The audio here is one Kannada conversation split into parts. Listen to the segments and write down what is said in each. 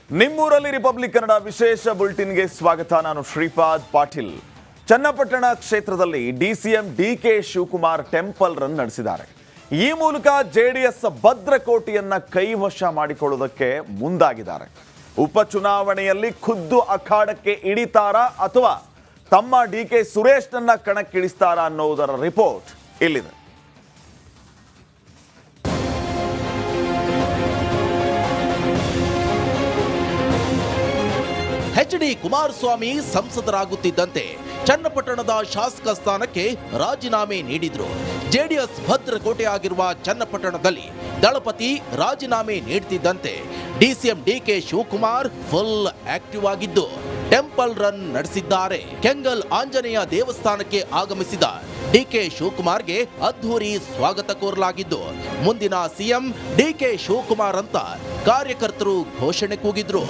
ನಿಮ್ಮೂರಲ್ಲಿ ರಿಪಬ್ಲಿಕ್ ಕನ್ನಡ ವಿಶೇಷ ಬುಲೆಟಿನ್ಗೆ ಸ್ವಾಗತ. ನಾನು ಶ್ರೀಪಾದ್ ಪಾಟೀಲ್. ಚನ್ನಪಟ್ಟಣ ಕ್ಷೇತ್ರದಲ್ಲಿ DCM DK Shivakumar temple run ನಡೆಸಿದ್ದಾರೆ. ಈ ಮೂಲಕ ಜೆಡಿಎಸ್ ಭದ್ರಕೋಟೆಯನ್ನ ಕೈವಶ ಮಾಡಿಕೊಳ್ಳುವುದಕ್ಕೆ ಮುಂದಾಗಿದ್ದಾರೆ. ಉಪಚುನಾವಣೆಯಲ್ಲಿ ಖುದ್ದು ಅಖಾಡಕ್ಕೆ ಇಳಿತಾರಾ ಅಥವಾ ತಮ್ಮ ಡಿಕೆ ಸುರೇಶ್ನನ್ನ ಕಣಕ್ಕಿಳಿಸ್ತಾರಾ ಅನ್ನೋದರ ರಿಪೋರ್ಟ್ ಇಲ್ಲಿದೆ. ಎಚ್.ಡಿ. ಕುಮಾರಸ್ವಾಮಿ ಸಂಸದರಾಗುತ್ತಿದ್ದಂತೆ ಚನ್ನಪಟ್ಟಣದ ಶಾಸಕ ಸ್ಥಾನಕ್ಕೆ ರಾಜೀನಾಮೆ ನೀಡಿದ್ರು. ಜೆಡಿಎಸ್ ಭದ್ರಕೋಟೆ ಆಗಿರುವ ಚನ್ನಪಟ್ಟಣದಲ್ಲಿ ದಳಪತಿ ರಾಜೀನಾಮೆ ನೀಡುತ್ತಿದ್ದಂತೆ DCM DK Shivakumar full active ಆಗಿದ್ದು ಟೆಂಪಲ್ ರನ್ ನಡೆಸಿದ್ದಾರೆ. ಕೆಂಗಲ್ ಆಂಜನೇಯ ದೇವಸ್ಥಾನಕ್ಕೆ ಆಗಮಿಸಿದ ಡಿಕೆ ಶಿವಕುಮಾರ್ಗೆ ಅದ್ಧೂರಿ ಸ್ವಾಗತ ಕೋರಲಾಗಿದ್ದು ಮುಂದಿನ ಸಿಎಂ ಡಿಕೆ ಶಿವಕುಮಾರ್ ಅಂತ ಕಾರ್ಯಕರ್ತರು ಘೋಷಣೆ ಕೂಗಿದ್ರು.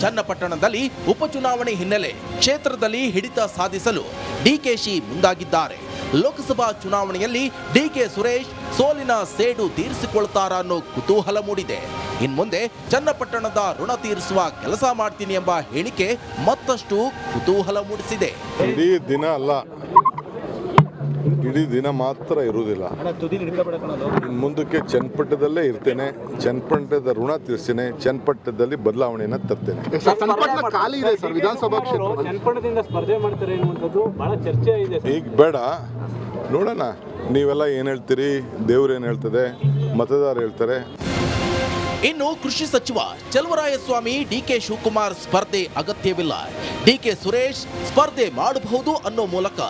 ಚನ್ನಪಟ್ಟಣದಲ್ಲಿ ಉಪಚುನಾವಣೆ ಹಿನ್ನೆಲೆ ಕ್ಷೇತ್ರದಲ್ಲಿ ಹಿಡಿತ ಸಾಧಿಸಲು ಡಿಕೆಶಿ ಮುಂದಾಗಿದ್ದಾರೆ. ಲೋಕಸಭಾ ಚುನಾವಣೆಯಲ್ಲಿ ಡಿಕೆ ಸುರೇಶ್ ಸೋಲಿನ ಸೇಡು ತೀರಿಸಿಕೊಳ್ತಾರಾ ಅನ್ನೋ ಕುತೂಹಲ ಮೂಡಿದೆ. ಇನ್ಮುಂದೆ ಚನ್ನಪಟ್ಟಣದ ಋಣ ತೀರಿಸುವ ಕೆಲಸ ಮಾಡ್ತೀನಿ ಎಂಬ ಹೇಳಿಕೆ ಮತ್ತಷ್ಟು ಕುತೂಹಲ ಮೂಡಿಸಿದೆ. ಇಡೀ ದಿನ ಮಾತ್ರ ಇರುವುದಿಲ್ಲ. ಮುಂದಕ್ಕೆ ಚನ್ನಪಟ್ಟಣದಲ್ಲೇ ಇರ್ತೇನೆ, ಚನ್ನಪಟ್ಟಣದ ಋಣ ತೀರಿಸ್ತೇನೆ, ಚನ್ನಪಟ್ಟಣದಲ್ಲಿ ಬದಲಾವಣೆಯನ್ನು ತರ್ತೇನೆ. ಚನ್ನಪಟ್ಟಣದಿಂದ ಸ್ಪರ್ಧೆ ಮಾಡ್ತಾರೆ ಅನ್ನುವಂಥದ್ದು ಬಹಳ ಚರ್ಚೆ ಇದೆ. ಈಗ ಬೇಡ, ನೋಡೋಣ. ನೀವೆಲ್ಲ ಏನು ಹೇಳ್ತೀರಿ, ದೇವ್ರು ಏನು ಹೇಳ್ತದೆ, ಮತದಾರ ಹೇಳ್ತಾರೆ. ಇನ್ನು ಕೃಷಿ ಸಚಿವ ಚಲುವರಾಯಸ್ವಾಮಿ ಡಿಕೆ ಶಿವಕುಮಾರ್ ಸ್ಪರ್ಧೆ ಅಗತ್ಯವಿಲ್ಲ, ಡಿಕೆ ಸುರೇಶ್ ಸ್ಪರ್ಧೆ ಮಾಡಬಹುದು ಅನ್ನೋ ಮೂಲಕ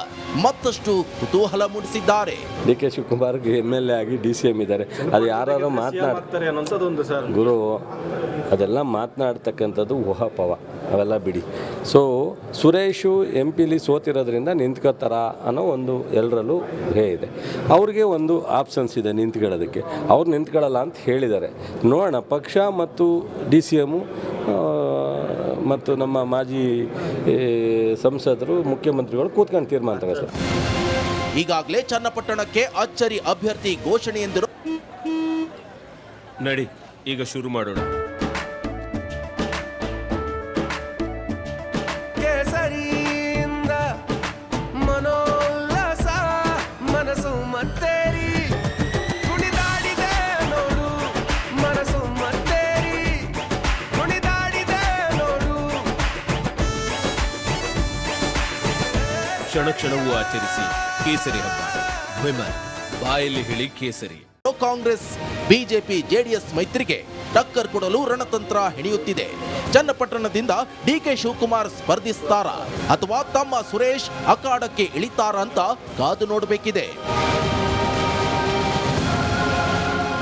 ಮತ್ತಷ್ಟು ಕುತೂಹಲ ಮೂಡಿಸಿದ್ದಾರೆ. ಡಿಕೆ ಶಿವಕುಮಾರ್ಗೆ MLA ಆಗಿ DCM ಇದ್ದಾರೆ. ಅದು ಯಾರು ಮಾತನಾಡ್ತಾರೆ ಅನ್ನೋಂಥದ್ದು ಸರ್ ಗುರು, ಅದೆಲ್ಲ ಮಾತನಾಡ್ತಕ್ಕಂಥದ್ದು ಊಹಾಪವ, ಅವೆಲ್ಲ ಬಿಡಿ. ಸೊ ಸುರೇಶು MP ಸೋತಿರೋದ್ರಿಂದ ನಿಂತ್ಕೋತಾರ ಅನ್ನೋ ಒಂದು ಎಲ್ಲರಲ್ಲೂ ಊಹೆ ಇದೆ. ಅವ್ರಿಗೆ ಒಂದು ಆಪ್ಷನ್ಸ್ ಇದೆ ನಿಂತ್ಕೊಳ್ಳೋದಕ್ಕೆ, ಅವ್ರು ನಿಂತ್ಕೊಳ್ಳಲ್ಲ ಅಂತ ಹೇಳಿದ್ದಾರೆ. ನೋಡೋಣ, ಪಕ್ಷ ಮತ್ತು DCM ಮತ್ತು ನಮ್ಮ ಮಾಜಿ ಸಂಸದರು ಮುಖ್ಯಮಂತ್ರಿಗಳು ಕೂತ್ಕೊಂಡು ತೀರ್ಮಾನ ತಗೋತಾರೆ. ಈಗಾಗಲೇ ಚನ್ನಪಟ್ಟಣಕ್ಕೆ ಅಚ್ಚರಿ ಅಭ್ಯರ್ಥಿ ಘೋಷಣೆ ಎಂದರು. ನಡಿ ಈಗ ಶುರು ಮಾಡೋಣ. ಕ್ಷಣ ಕ್ಷಣವೂ ಆಚರಿಸಿ ಕೇಸರಿ ಹಬ್ಬ. ವಿಮಲ್ ಬಾಯಲ್ಲಿ ಹೇಳಿ ಕೇಸರಿ. ಕಾಂಗ್ರೆಸ್ ಬಿಜೆಪಿ ಜೆಡಿಎಸ್ ಮೈತ್ರಿಗೆ ಟಕ್ಕರ್ ಕೊಡಲು ರಣತಂತ್ರ ಹೆಣೆಯುತ್ತಿದೆ. ಚನ್ನಪಟ್ಟಣದಿಂದ ಡಿಕೆ ಶಿವಕುಮಾರ್ ಸ್ಪರ್ಧಿಸ್ತಾರ ಅಥವಾ ತಮ್ಮ ಸುರೇಶ್ ಅಖಾಡಕ್ಕೆ ಇಳಿತಾರ ಅಂತ ಕಾದು ನೋಡಬೇಕಿದೆ.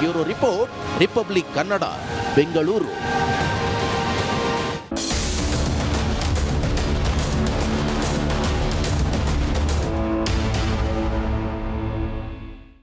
Bureau report, Republic Kannada, Bengaluru.